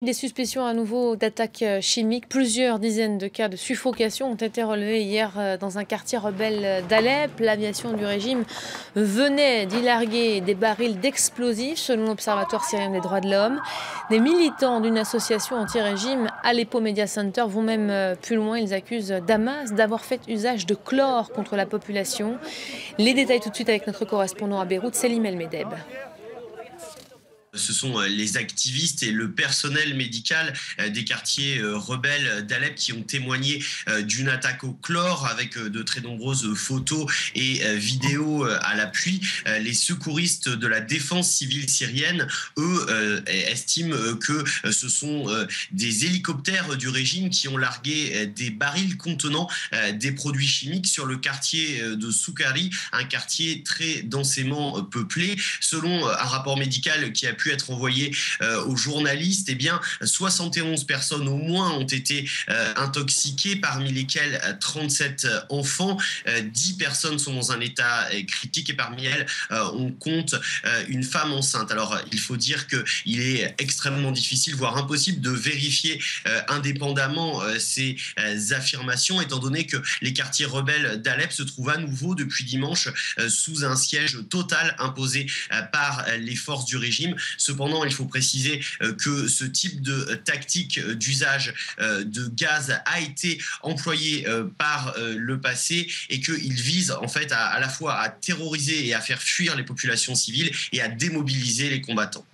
Des suspicions à nouveau d'attaques chimiques. Plusieurs dizaines de cas de suffocation ont été relevés hier dans un quartier rebelle d'Alep. L'aviation du régime venait d'y larguer des barils d'explosifs, selon l'Observatoire syrien des droits de l'homme. Des militants d'une association anti-régime, Aleppo Media Center, vont même plus loin. Ils accusent Damas d'avoir fait usage de chlore contre la population. Les détails tout de suite avec notre correspondant à Beyrouth, Selim El Medeb. Ce sont les activistes et le personnel médical des quartiers rebelles d'Alep qui ont témoigné d'une attaque au chlore avec de très nombreuses photos et vidéos à l'appui. Les secouristes de la défense civile syrienne, eux, estiment que ce sont des hélicoptères du régime qui ont largué des barils contenant des produits chimiques sur le quartier de Soukari, un quartier très densément peuplé. Selon un rapport médical qui a pu être envoyé aux journalistes, eh bien 71 personnes au moins ont été intoxiquées, parmi lesquelles 37 enfants. 10 personnes sont dans un état critique et parmi elles, on compte une femme enceinte. Alors, il faut dire qu'il est extrêmement difficile, voire impossible, de vérifier indépendamment ces affirmations, étant donné que les quartiers rebelles d'Alep se trouvent à nouveau depuis dimanche sous un siège total imposé par les forces du régime. Cependant, il faut préciser que ce type de tactique d'usage de gaz a été employé par le passé et qu'il vise en fait à la fois à terroriser et à faire fuir les populations civiles et à démobiliser les combattants.